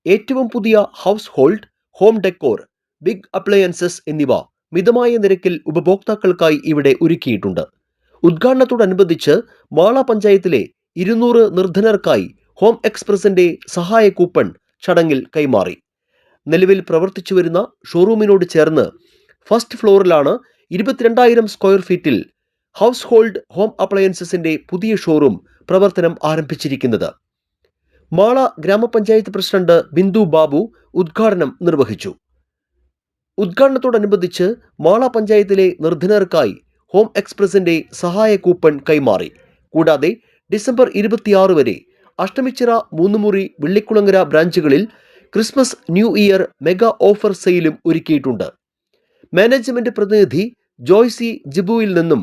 ഏറ്റവും പുതിയ household, home decor, big appliances എന്നിവ മിതമായ നിരക്കിൽ ഉപഭോക്താക്കൾക്കായി ഇവിടെ ഒരുക്കിയിട്ടുണ്ട്. ഉദ്ഘാടനത്തോടനുബന്ധിച്ച് മാള പഞ്ചായത്തിലെ 200 നിർധനർക്കായി ഹോം എക്സ്പ്രസിന്റെ സഹായ കൂപ്പൺ ചടങ്ങിൽ കൈമാറി. നിലവിൽ പ്രവർത്തിച്ചു വരുന്ന ഷോറൂമിനോട് ചേർന്ന് ഫസ്റ്റ് ഫ്ലോറിലാണ് 22,000 സ്ക്വയർ ഫീറ്റിൽ ഹൗസ് ഹോൾഡ് ഹോം അപ്ലയൻസസിന്റെ പുതിയ ഷോറൂം പ്രവർത്തനം ആരംഭിച്ചിരിക്കുന്നത്. മാള ഗ്രാമപഞ്ചായത്ത് പ്രസിഡന്റ് ബിന്ദു ബാബു ഉദ്ഘാടനം നിർവഹിച്ചു. ഉദ്ഘാടനത്തോടനുബന്ധിച്ച് മാള പഞ്ചായത്തിലെ നിർധനർക്കായി ഹോം എക്സ്പ്രസിന്റെ സഹായ കൂപ്പൺ കൈമാറി. കൂടാതെ ഡിസംബർ 26 വരെ അഷ്ടമിച്ചിറ, മൂന്നുമുറി, വെള്ളിക്കുളങ്ങര ബ്രാഞ്ചുകളിൽ Christmas new year mega offer സെയിലും ഒരുക്കിയിട്ടുണ്ട്. മാനേജ്മെന്റ് പ്രതിനിധി ജോയ്സി ജിബുവിൽ നിന്നും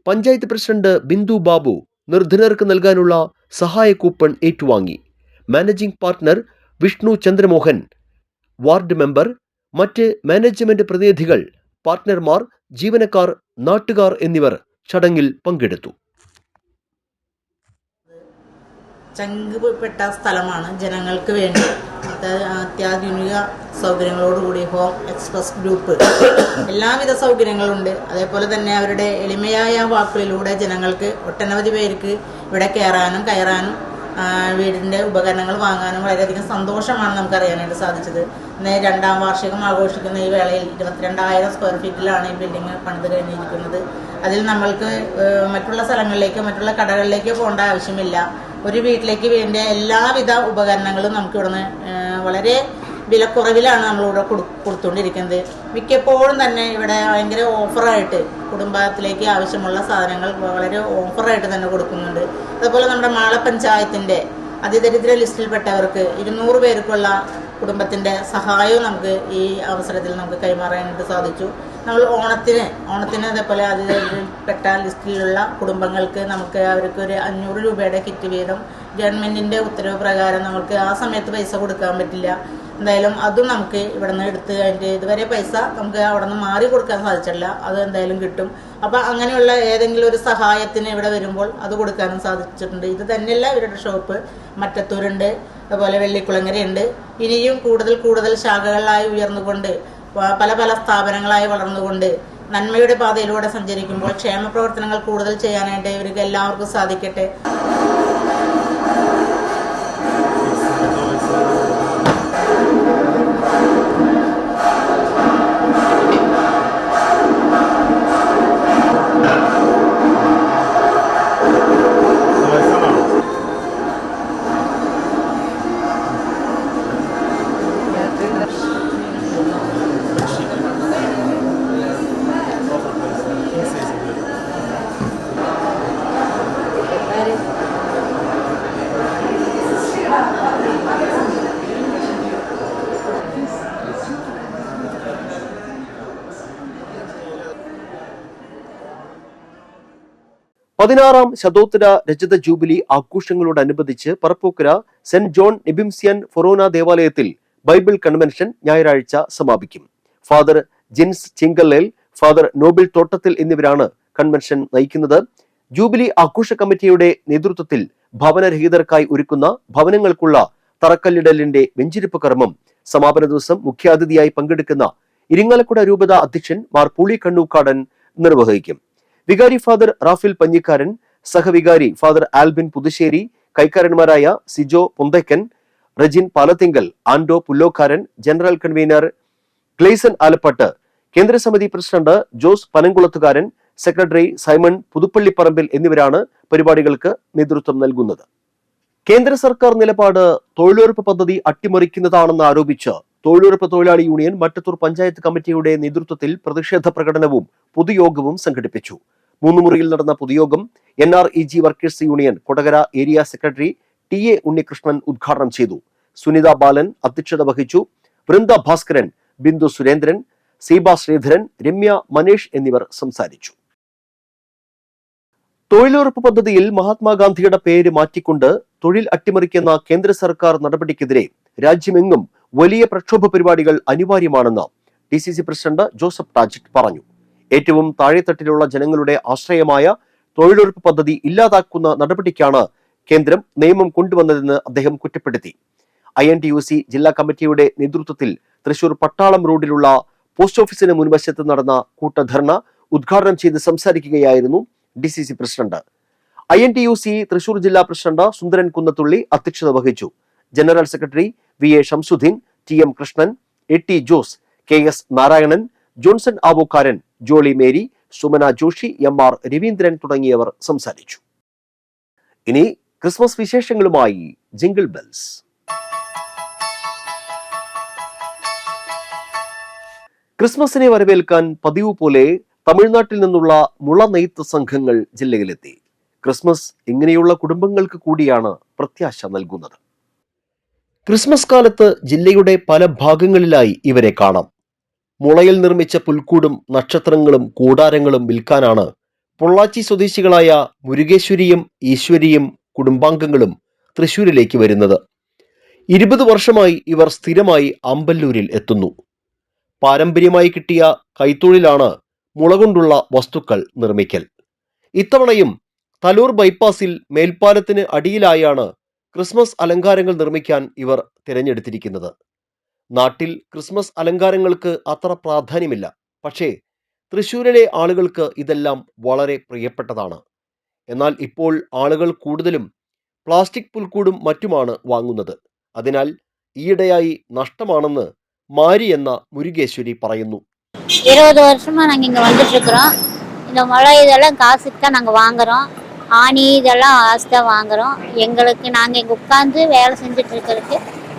പഞ്ചായത്ത് പ്രസിഡന്റ് ബിന്ദു ബാബു നിർധനർക്ക് നൽകാനുള്ള സഹായ കൂപ്പൺ ഏറ്റുവാങ്ങി. Managing partner Vishnu Chandramohan, ward member, മറ്റ് മാനേജ്മെന്റ് പ്രതിനിധികൾ, പാർട്ണർമാർ, ജീവനക്കാർ, നാട്ടുകാർ എന്നിവർ ചടങ്ങിൽ പങ്കെടുത്തു. ചങ്കുപെട്ട സ്ഥലമാണ്. ജനങ്ങൾക്ക് വേണ്ടി അത്യാധുനിക സൗകര്യങ്ങളോടുകൂടി ഹോം എക്സ്പ്രസ് ഗ്രൂപ്പ് എല്ലാവിധ സൗകര്യങ്ങളുണ്ട്. അതേപോലെ തന്നെ അവരുടെ എളിമയായ വാക്കുകളിലൂടെ ജനങ്ങൾക്ക് ഒട്ടനവധി പേർക്ക് ഇവിടെ കയറാനും വീടിൻ്റെ ഉപകരണങ്ങൾ വാങ്ങാനും വളരെയധികം സന്തോഷമാണ് നമുക്കറിയാനായിട്ട് സാധിച്ചത്. ഇന്ന് 2ാം വാർഷികം ആഘോഷിക്കുന്ന ഈ വേളയിൽ 22,000 സ്ക്വയർ ഫീറ്റിലാണ് ഈ ബിൽഡിംഗ് പണിത് കഴിഞ്ഞിരിക്കുന്നത്. അതിൽ നമ്മൾക്ക് മറ്റുള്ള സ്ഥലങ്ങളിലേക്കോ മറ്റുള്ള കടകളിലേക്കോ പോകേണ്ട ആവശ്യമില്ല. ഒരു വീട്ടിലേക്ക് വേണ്ട എല്ലാവിധ ഉപകരണങ്ങളും നമുക്ക് ഇവിടുന്ന് വളരെ വിലക്കുറവിലാണ് നമ്മളിവിടെ കൊടുത്തുകൊണ്ടിരിക്കുന്നത്. മിക്കപ്പോഴും തന്നെ ഇവിടെ ഭയങ്കര ഓഫറായിട്ട് കുടുംബത്തിലേക്ക് ആവശ്യമുള്ള സാധനങ്ങൾ വളരെ ഓഫറായിട്ട് തന്നെ കൊടുക്കുന്നുണ്ട്. അതുപോലെ നമ്മുടെ മാള പഞ്ചായത്തിൻ്റെ അതിദരിദ്ര ലിസ്റ്റിൽപ്പെട്ടവർക്ക് 200 പേർക്കുള്ള കുടുംബത്തിൻ്റെ സഹായവും നമുക്ക് ഈ അവസരത്തിൽ നമുക്ക് കൈമാറാനായിട്ട് സാധിച്ചു. നമ്മൾ ഓണത്തിന് അതേപോലെ അതിദരിദ്രപ്പെട്ട ലിസ്റ്റിലുള്ള കുടുംബങ്ങൾക്ക് നമുക്ക് അവർക്ക് ഒരു 500 രൂപയുടെ കിറ്റ് വീതം ഗവൺമെൻറ്റിൻ്റെ ഉത്തരവ് പ്രകാരം നമുക്ക് ആ സമയത്ത് പൈസ കൊടുക്കാൻ പറ്റില്ല. എന്തായാലും അതും നമുക്ക് ഇവിടെ നിന്ന് എടുത്ത് അതിൻ്റെ ഇതുവരെ പൈസ നമുക്ക് അവിടെ നിന്ന് മാറി കൊടുക്കാൻ സാധിച്ചില്ല. അത് എന്തായാലും കിട്ടും. അപ്പോൾ അങ്ങനെയുള്ള ഏതെങ്കിലും ഒരു സഹായത്തിന് ഇവിടെ വരുമ്പോൾ അത് കൊടുക്കാനും സാധിച്ചിട്ടുണ്ട്. ഇത് തന്നെയല്ല ഇവരുടെ ഷോപ്പ് മറ്റത്തൂരുണ്ട്, അതുപോലെ വെള്ളിക്കുളങ്ങരയുണ്ട്. ഇനിയും കൂടുതൽ ശാഖകളായി ഉയർന്നുകൊണ്ട് പല സ്ഥാപനങ്ങളായി വളർന്നുകൊണ്ട് നന്മയുടെ പാതയിലൂടെ സഞ്ചരിക്കുമ്പോൾ ക്ഷേമ പ്രവർത്തനങ്ങൾ കൂടുതൽ ചെയ്യാനായിട്ട് ഇവർക്ക് എല്ലാവർക്കും സാധിക്കട്ടെ. പതിനാറാം ശതോത്തര രജത ജൂബിലി ആഘോഷങ്ങളോടനുബന്ധിച്ച് പറപ്പൂക്കര സെന്റ് ജോൺ എബിംസിയൻ ഫൊറോന ദേവാലയത്തിൽ ബൈബിൾ കൺവെൻഷൻ ഞായറാഴ്ച സമാപിക്കും. ഫാദർ ജിൻസ് ചിങ്കല്ലേൽ, ഫാദർ നോബിൾ തോട്ടത്തിൽ എന്നിവരാണ് കൺവെൻഷൻ നയിക്കുന്നത്. ജൂബിലി ആഘോഷ കമ്മിറ്റിയുടെ നേതൃത്വത്തിൽ ഭവനരഹിതർക്കായി ഒരുക്കുന്ന ഭവനങ്ങൾക്കുള്ള തറക്കല്ലിടലിന്റെ വെഞ്ചിരിപ്പ് കർമ്മം സമാപന ദിവസം മുഖ്യാതിഥിയായി പങ്കെടുക്കുന്ന ഇരിങ്ങാലക്കുട രൂപത അധ്യക്ഷൻ മാർ പുളി കണ്ണൂക്കാടൻ നിർവഹിക്കും. വികാരി ഫാദർ റാഫിൽ പഞ്ഞിക്കാരൻ, സഹവികാരി ഫാദർ ആൽബിൻ പുതുശ്ശേരി, കൈക്കാരന്മാരായ സിജോ പൊന്തയ്ക്കൻ, റജിൻ പാലത്തിങ്കൽ, ആൻഡോ പുല്ലോക്കാരൻ, ജനറൽ കൺവീനർ ക്ലേസൻ ആലപ്പട്ട്, കേന്ദ്രസമിതി president Jose Panamkulathukaran, secretary Simon Puthuppallipparambil എന്നിവരാണ് പരിപാടികൾക്ക് നേതൃത്വം നൽകുന്നത്. കേന്ദ്ര സർക്കാർ നിലപാട് തൊഴിലുറപ്പ് പദ്ധതി അട്ടിമറിക്കുന്നതാണെന്ന് ആരോപിച്ച് തൊഴിലുറപ്പ് തൊഴിലാളി യൂണിയൻ മറ്റത്തൂർ പഞ്ചായത്ത് കമ്മിറ്റിയുടെ നേതൃത്വത്തിൽ പ്രതിഷേധ പ്രകടനവും പൊതുയോഗവും സംഘടിപ്പിച്ചു. 3 മുറിയിൽ നടന്ന പൊതുയോഗം NREG workers union Kodakara area secretary TA Unnikrishnan ഉദ്ഘാടനം ചെയ്തു. സുനിത ബാലൻ അധ്യക്ഷത വഹിച്ചു. വൃന്ദ ഭാസ്കരൻ, ബിന്ദു സുരേന്ദ്രൻ, സീബ ശ്രീധരൻ, രമ്യ മനേഷ് എന്നിവർ സംസാരിച്ചു. തൊഴിലുറപ്പ് പദ്ധതിയിൽ മഹാത്മാഗാന്ധിയുടെ പേര് മാറ്റിക്കൊണ്ട് തൊഴിൽ അട്ടിമറിക്കുന്ന കേന്ദ്ര സർക്കാർ നടപടിക്കെതിരെ രാജ്യമെങ്ങും വലിയ പ്രക്ഷോഭ പരിപാടികൾ അനിവാര്യമാണെന്ന് DCC പ്രസിഡന്റ് ജോസഫ് ടാജിറ്റ് പറഞ്ഞു. ഏറ്റവും താഴെത്തട്ടിലുള്ള ജനങ്ങളുടെ ആശ്രയമായ തൊഴിലുറപ്പ് പദ്ധതി ഇല്ലാതാക്കുന്ന നടപടിക്കാണ് കേന്ദ്രം നിയമം കൊണ്ടുവന്നതെന്ന് അദ്ദേഹം കുറ്റപ്പെടുത്തി. INTUC ജില്ലാ കമ്മിറ്റിയുടെ നേതൃത്വത്തിൽ തൃശൂർ പട്ടാളം റോഡിലുള്ള പോസ്റ്റ് ഓഫീസിന് മുൻവശത്ത് നടന്ന കൂട്ടധർണ ഉദ്ഘാടനം ചെയ്ത് സംസാരിക്കുകയായിരുന്നു DCC പ്രസിഡന്റ്. INTUC തൃശൂർ ജില്ലാ പ്രസിഡന്റ് സുന്ദരൻ കുന്നത്തുള്ളി അധ്യക്ഷത വഹിച്ചു. General secretary VA Shamsuddin, TM Krishnan, AT Jose, KS Narayanan, Johnson Avokkaran, Jolly Mary, Sumana Joshi, MR Raveendran തുടങ്ങിയവർ സംസാരിച്ചു. ഇനി ക്രിസ്മസ് വിശേഷങ്ങളുമായി ജിംഗിൾ ബെൽസ്. ക്രിസ്മസിനെ വരവേൽക്കാൻ പതിവ് പോലെ തമിഴ്നാട്ടിൽ നിന്നുള്ള മുള നെയ്ത്ത് സംഘങ്ങൾ ജില്ലയിലെത്തി. ക്രിസ്മസ് ഇങ്ങനെയുള്ള കുടുംബങ്ങൾക്ക് കൂടിയാണ് പ്രത്യാശ നൽകുന്നത്. ക്രിസ്മസ് കാലത്ത് ജില്ലയുടെ പല ഭാഗങ്ങളിലായി ഇവരെ കാണാം. മുളയിൽ നിർമ്മിച്ച പുൽക്കൂടും നക്ഷത്രങ്ങളും കൂടാരങ്ങളും വിൽക്കാനാണ് പൊള്ളാച്ചി സ്വദേശികളായ മുരുകേശ്വരിയും ഈശ്വരിയും കുടുംബാംഗങ്ങളും തൃശൂരിലേക്ക് വരുന്നത്. 20 വർഷമായി ഇവർ സ്ഥിരമായി ആമ്പല്ലൂരിൽ എത്തുന്നു. പാരമ്പര്യമായി കിട്ടിയ കൈത്തൊഴിലാണ് മുള കൊണ്ടുള്ള വസ്തുക്കൾ നിർമ്മിക്കൽ. ഇത്തവണയും തലൂർ ബൈപ്പാസിൽ മേൽപ്പാലത്തിന് അടിയിലായാണ് ക്രിസ്മസ് അലങ്കാരങ്ങൾ നിർമ്മിക്കാൻ ഇവർ തിരഞ്ഞെടുത്തിരിക്കുന്നത്. നാട്ടിൽ ക്രിസ്മസ് അലങ്കാരങ്ങൾക്ക് അത്ര പ്രാധാന്യമില്ല. പക്ഷേ തൃശ്ശൂരിലെ ആളുകൾക്ക് ഇതെല്ലാം വളരെ പ്രിയപ്പെട്ടതാണ്. എന്നാൽ ഇപ്പോൾ ആളുകൾ കൂടുതലും പ്ലാസ്റ്റിക് പുൽക്കൂടും മറ്റുമാണ് വാങ്ങുന്നത്. അതിനാൽ ഈയിടെയായി നഷ്ടമാണെന്ന് മാരി എന്ന മുരുകേശ്വരി പറയുന്നു. 20 வருஷமா நாங்கள் இங்கே வந்துட்டு இருக்கிறோம். இந்த முளை இதெல்லாம் காசுக்கு தான் நாங்கள் வாங்குறோம். ஆணி இதெல்லாம் காசு தான் வாங்குறோம். எங்களுக்கு நாங்கள் இங்கே உட்காந்து வேலை செஞ்சுட்டு இருக்கிறதுக்கு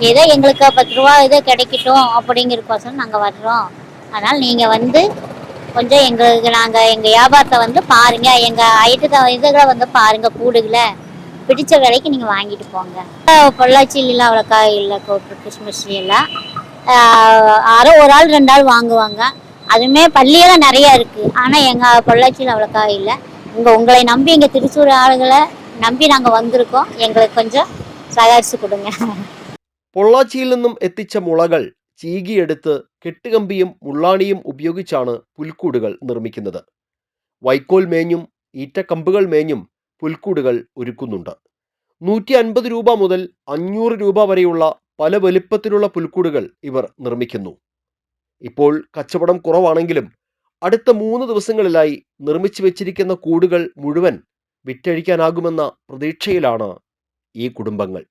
ஏதோ எங்களுக்கு 10 ரூபா ஏதோ கிடைக்கட்டும் அப்படிங்கிறதுக்கோசரம் நாங்கள் வர்றோம். அதனால் நீங்கள் வந்து கொஞ்சம் எங்களுக்கு எங்கள் வியாபாரத்தை வந்து பாருங்கள், எங்கள் இதுகளை வந்து பாருங்கள், கூடுகளை பிடிச்ச விலைக்கு நீங்கள் வாங்கிட்டு போங்க. பொள்ளாச்சியிலாம் அவ்வளோக்கா இல்லை, கிறிஸ்மஸ் எல்லாம் யாரோ ஒரு ஆள் 2 ஆள் வாங்குவாங்க. அதுவுமே பள்ளியெல்லாம் நிறையா இருக்குது. ஆனால் எங்கள் பொள்ளாச்சியில் அவ்வளோக்கா இல்லை. உங்களை நம்பி எங்கள் திருச்சூர் ஆளுகளை நம்பி நாங்கள் வந்திருக்கோம். எங்களுக்கு கொஞ்சம் സഹകരിച്ചു കൊടുങ്ങ. പൊള്ളാച്ചിയിൽ നിന്നും എത്തിച്ച മുളകൾ ചീകിയെടുത്ത് കെട്ടുകമ്പിയും മുള്ളാണിയും ഉപയോഗിച്ചാണ് പുൽക്കൂടുകൾ നിർമ്മിക്കുന്നത്. വൈക്കോൽ മേഞ്ഞും ഈറ്റക്കമ്പുകൾ മേഞ്ഞും പുൽക്കൂടുകൾ ഒരുക്കുന്നുണ്ട്. 150 രൂപ മുതൽ 500 രൂപ വരെയുള്ള പല വലിപ്പത്തിലുള്ള പുൽക്കൂടുകൾ ഇവർ നിർമ്മിക്കുന്നു. ഇപ്പോൾ കച്ചവടം കുറവാണെങ്കിലും അടുത്ത 3 ദിവസങ്ങളിലായി നിർമ്മിച്ചു വെച്ചിരിക്കുന്ന കൂടുകൾ മുഴുവൻ വിറ്റഴിക്കാനാകുമെന്ന പ്രതീക്ഷയിലാണ് ഈ കുടുംബങ്ങൾ.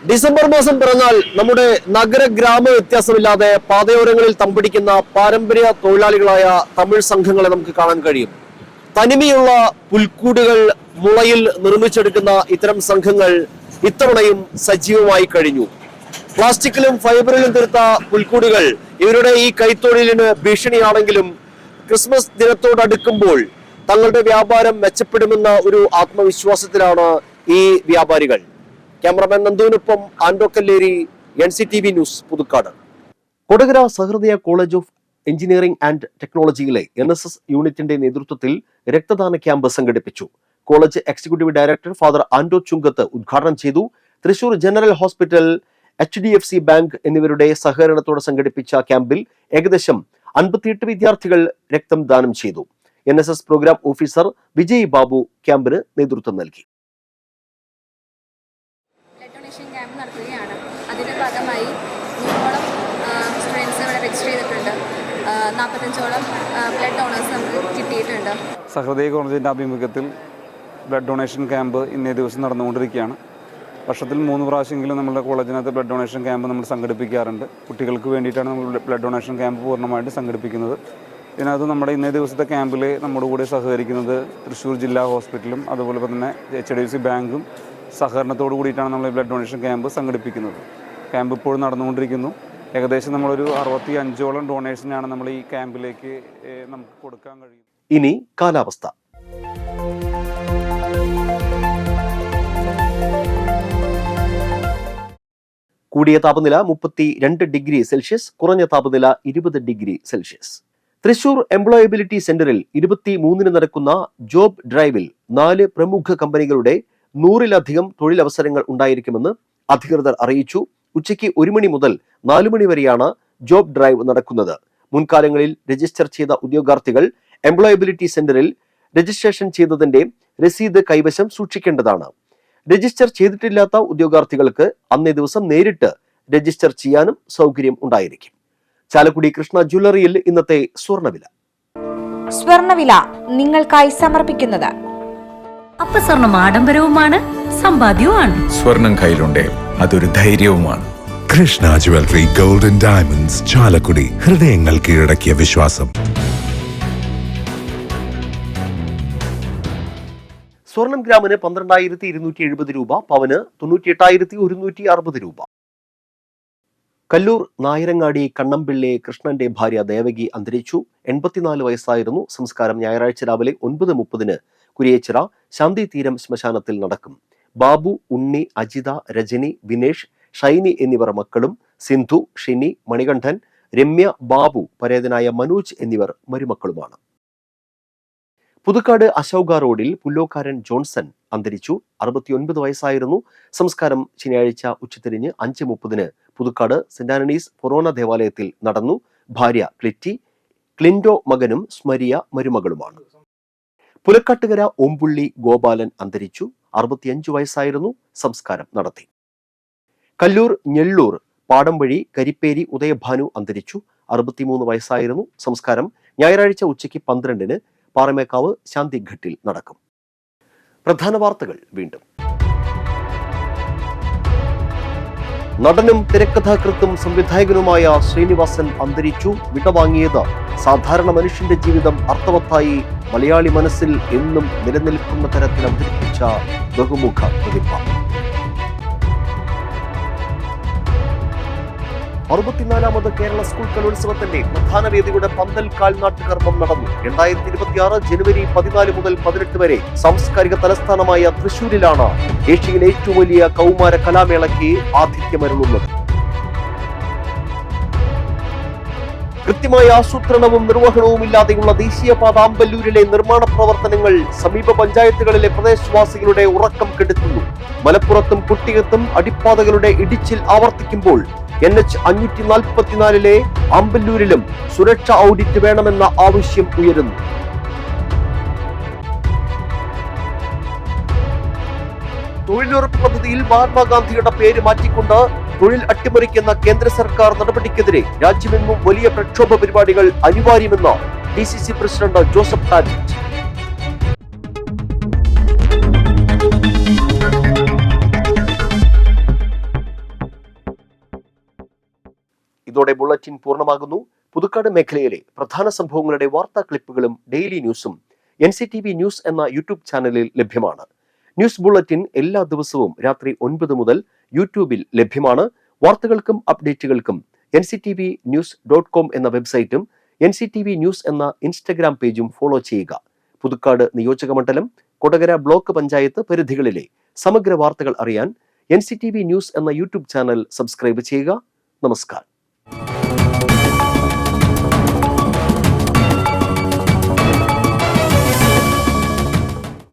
ഡിസംബർ മാസം പിറന്നാൽ നമ്മുടെ നഗര ഗ്രാമ വ്യത്യാസമില്ലാതെ പാതയോരങ്ങളിൽ തമ്പടിക്കുന്ന പാരമ്പര്യ തൊഴിലാളികളായ തമിഴ് സംഘങ്ങളെ നമുക്ക് കാണാൻ കഴിയും. തനിമയുള്ള പുൽക്കൂടുകൾ മുളയിൽ നിർമ്മിച്ചെടുക്കുന്ന ഇത്തരം സംഘങ്ങൾ ഇത്തവണയും സജീവമായി കഴിഞ്ഞു. പ്ലാസ്റ്റിക്കിലും ഫൈബറിലും തീർത്ത പുൽക്കൂടുകൾ ഇവരുടെ ഈ കൈത്തൊഴിലിന് ഭീഷണിയാണെങ്കിലും ക്രിസ്മസ് ദിനത്തോടടുക്കുമ്പോൾ തങ്ങളുടെ വ്യാപാരം മെച്ചപ്പെടുമെന്ന ഒരു ആത്മവിശ്വാസത്തിലാണ് ഈ വ്യാപാരികൾ. ക്യാമറമാൻ നന്ദുവിനൊപ്പം Ando Kalleri, NCTV news, Puthukkad. Kodakara Sahrudaya college of engineering and ടെക്നോളജിയിലെ NSS യൂണിറ്റിന്റെ നേതൃത്വത്തിൽ രക്തദാന ക്യാമ്പ് സംഘടിപ്പിച്ചു. College executive director father Ando Chungath ഉദ്ഘാടനം ചെയ്തു. Thrissur general hospital, HDFC bank എന്നിവരുടെ സഹകരണത്തോടെ സംഘടിപ്പിച്ച ക്യാമ്പിൽ ഏകദേശം 58 വിദ്യാർത്ഥികൾ രക്തം ദാനം ചെയ്തു. NSS programme officer Vijay Babu ക്യാമ്പിന് നേതൃത്വം നൽകി. ബ്ലഡ് ഡൊണേഷൻ ക്യാമ്പ് നടത്തുകയാണ്. അതിന്റെ ഭാഗമായി 100ഓളം സ്റ്റുഡൻസ് ഇവിടെ രജിസ്റ്റർ ചെയ്തിട്ടുണ്ട്. 45ഓളം ബ്ലഡ് ഡോണേഴ്സ് നമുക്ക് കിട്ടിയിട്ടുണ്ട്. സഹൃദയ കോളേജിൻ്റെ ആഭിമുഖ്യത്തിൽ ബ്ലഡ് ഡൊണേഷൻ ക്യാമ്പ് ഇന്നേ ദിവസം നടന്നുകൊണ്ടിരിക്കുകയാണ്. വർഷത്തിൽ 3 പ്രാവശ്യമെങ്കിലും നമ്മുടെ കോളേജിനകത്ത് ബ്ലഡ് ഡൊണേഷൻ ക്യാമ്പ് നമ്മൾ സംഘടിപ്പിക്കാറുണ്ട്. കുട്ടികൾക്ക് വേണ്ടിയിട്ടാണ് നമ്മൾ ബ്ലഡ് ഡൊണേഷൻ ക്യാമ്പ് പൂർണ്ണമായിട്ട് സംഘടിപ്പിക്കുന്നത്. ഇതിനകത്ത് നമ്മുടെ ഇന്നേ ദിവസത്തെ ക്യാമ്പിൽ നമ്മുടെ കൂടെ സഹകരിക്കുന്നത് തൃശ്ശൂർ ജില്ലാ ഹോസ്പിറ്റലും അതുപോലെ തന്നെ HDFC ബാങ്കും സഹകരണത്തോടു കൂടിയിട്ടാണ് നമ്മൾ ബ്ലഡ് ഡൊണേഷൻ ക്യാമ്പ് സംഘടിപ്പിക്കുന്നത്. ക്യാമ്പ് ഇപ്പോഴും നടന്നുകൊണ്ടിരിക്കുന്നു. ഏകദേശം നമ്മളൊരു 65ഓളം ഡൊണേഷനാണ് നമ്മൾ ഈ ക്യാമ്പിലേക്ക് നമുക്ക് കൊടുക്കാൻ കഴിയും. ഇനി കാലാവസ്ഥ. കൂടിയ താപനില 32 ഡിഗ്രി സെൽഷ്യസ്, കുറഞ്ഞ താപനില 20 ഡിഗ്രി സെൽഷ്യസ്. തൃശൂർ എംപ്ലോയബിലിറ്റി സെന്ററിൽ 23-ന് നടക്കുന്ന ജോബ് ഡ്രൈവിൽ 4 പ്രമുഖ കമ്പനികളുടെ 100-ലധികം തൊഴിലവസരങ്ങൾ ഉണ്ടായിരിക്കുമെന്ന് അധികൃതർ അറിയിച്ചു. ഉച്ചയ്ക്ക് 1 മണി മുതൽ 4 മണി വരെയാണ് ജോബ് ഡ്രൈവ് നടക്കുന്നത്. മുൻകാലങ്ങളിൽ രജിസ്റ്റർ ചെയ്ത ഉദ്യോഗാർത്ഥികൾ എംപ്ലോയബിലിറ്റി സെന്ററിൽ രജിസ്ട്രേഷൻ ചെയ്തതിന്റെ രസീത് കൈവശം സൂക്ഷിക്കേണ്ടതാണ്. രജിസ്റ്റർ ചെയ്തിട്ടില്ലാത്ത ഉദ്യോഗാർത്ഥികൾക്ക് അന്നേ ദിവസം നേരിട്ട് രജിസ്റ്റർ ചെയ്യാനും സൗകര്യം ഉണ്ടായിരിക്കും. ചാലക്കുടി കൃഷ്ണ ജ്വല്ലറിയിൽ ഇന്നത്തെ സ്വർണ്ണവില. സ്വർണ്ണവില നിങ്ങൾക്കായി സമർപ്പിക്കുന്നത് അപ്പസ്വർണം ആഡംബരവുമാണ്, സമ്പാദ്യവുമാണ്. സ്വർണം കയ്യിലുണ്ടേ അതൊരു ധൈര്യവുമാണ്. Krishna jewellery, golden diamonds, Chalakudy. ഹൃദയങ്ങൾ കീഴടക്കിയ വിശ്വാസം. സ്വർണം ഗ്രാമിന് 12,270 രൂപ, പവന് 98,160 രൂപ. കല്ലൂർ നായരങ്ങാടി കണ്ണമ്പിള്ളി കൃഷ്ണന്റെ ഭാര്യ ദേവകി അന്തരിച്ചു. 84 വയസ്സായിരുന്നു. സംസ്കാരം ഞായറാഴ്ച രാവിലെ 9:30 കുരിയേച്ചിറ ശാന്തി തീരം ശ്മശാനത്തിൽ നടക്കും. ബാബു, ഉണ്ണി, അജിത, രജനി, വിനേഷ്, ഷൈനി എന്നിവർ മക്കളും. സിന്ധു, ഷിനി, മണികണ്ഠൻ, രമ്യ, ബാബു, പരേതനായ മനോജ് എന്നിവർ മരുമക്കളുമാണ്. പുതുക്കാട് അശോക റോഡിൽ പുല്ലോക്കാരൻ ജോൺസൺ അന്തരിച്ചു. 69 വയസ്സായിരുന്നു. സംസ്കാരം ശനിയാഴ്ച ഉച്ചതിരിഞ്ഞ് 5:30 പുതുക്കാട് സെന്റ് ആന്റണീസ് ഫൊറോന ദേവാലയത്തിൽ നടന്നു. ഭാര്യ ക്ലിറ്റി, ക്ലിൻഡോ മകനും സ്മരിയ മരുമകളുമാണ്. പുലക്കാട്ടുകര ഓമ്പുള്ളി ഗോപാലൻ അന്തരിച്ചു. 65 വയസ്സായിരുന്നു. സംസ്കാരം നടത്തി. കല്ലൂർ ഞെള്ളൂർ പാടംവഴി കരിപ്പേരി ഉദയഭാനു അന്തരിച്ചു. 63 വയസ്സായിരുന്നു. സംസ്കാരം ഞായറാഴ്ച ഉച്ചയ്ക്ക് 12-ന് പാറമേക്കാവ് ശാന്തിഘട്ടിൽ നടക്കും. പ്രധാന വാർത്തകൾ വീണ്ടും. നടനും തിരക്കഥാകൃത്തും സംവിധായകനുമായ ശ്രീനിവാസൻ അന്തരിച്ചു. വിടവാങ്ങിയത് സാധാരണ മനുഷ്യന്റെ ജീവിതം അർത്ഥവത്തായി മലയാളി മനസ്സിൽ എന്നും നിലനിൽക്കുന്ന തരത്തിൽ അവതരിപ്പിച്ച ബഹുമുഖ പ്രതിഭ. 64ാമത് കേരള സ്കൂൾ കലോത്സവത്തിന്റെ പ്രധാന വേദിയുടെ പന്തൽ കാൽനാട്ട് കർമ്മം നടന്നു. 2026 ജനുവരി 14 മുതൽ 18 വരെ സാംസ്കാരിക തലസ്ഥാനമായ തൃശൂരിലാണ് ഏഷ്യയിലെ ഏറ്റവും വലിയ കൗമാര കലാമേളയ്ക്ക് ആതിഥ്യമരുളുന്നത്. കൃത്യമായ ആസൂത്രണവും നിർവഹണവും ഇല്ലാതെയുള്ള ദേശീയപാത ആമ്പല്ലൂരിലെ നിർമ്മാണ പ്രവർത്തനങ്ങൾ സമീപ പഞ്ചായത്തുകളിലെ പ്രദേശവാസികളുടെ ഉറക്കം കെടുത്തുന്നു. മലപ്പുറത്തും കുട്ടിയത്തും അടിപ്പാതകളുടെ ഇടിച്ചിൽ ആവർത്തിക്കുമ്പോൾ NH 544 ആമ്പല്ലൂരിലും സുരക്ഷാ ഓഡിറ്റ് വേണമെന്ന ആവശ്യം ഉയരുന്നു. തൊഴിലുറപ്പ് പദ്ധതിയിൽ മഹാത്മാഗാന്ധിയുടെ പേര് മാറ്റിക്കൊണ്ട് തൊഴിൽ അട്ടിമറിക്കുന്ന കേന്ദ്ര സർക്കാർ നടപടിക്കെതിരെ രാജ്യമെങ്ങും വലിയ പ്രക്ഷോഭ പരിപാടികൾ അനിവാര്യമെന്ന് DCC പ്രസിഡന്റ് ജോസഫ് ടാജറ്റ്. ഇതോടെ ബുള്ളറ്റിൻ പൂർണ്ണമാകുന്നു. പുതുക്കാട് മേഖലയിലെ പ്രധാന സംഭവങ്ങളുടെ വാർത്താ ക്ലിപ്പുകളും ഡെയിലി ന്യൂസും NCTV ന്യൂസ് എന്ന യൂട്യൂബ് ചാനലിൽ ലഭ്യമാണ്. ന്യൂസ് ബുള്ളറ്റിൻ എല്ലാ ദിവസവും രാത്രി 9 മുതൽ യൂട്യൂബിൽ ലഭ്യമാണ്. വാർത്തകൾക്കും അപ്ഡേറ്റുകൾക്കും nctvnews.com എന്ന വെബ്സൈറ്റും NCTV ന്യൂസ് എന്ന ഇൻസ്റ്റഗ്രാം പേജും ഫോളോ ചെയ്യുക. പുതുക്കാട് നിയോജകമണ്ഡലം, കൊടകര ബ്ലോക്ക് പഞ്ചായത്ത് പരിധികളിലെ സമഗ്ര വാർത്തകൾ അറിയാൻ NCTV ന്യൂസ് എന്ന യൂട്യൂബ് ചാനൽ സബ്സ്ക്രൈബ് ചെയ്യുക. നമസ്കാരം.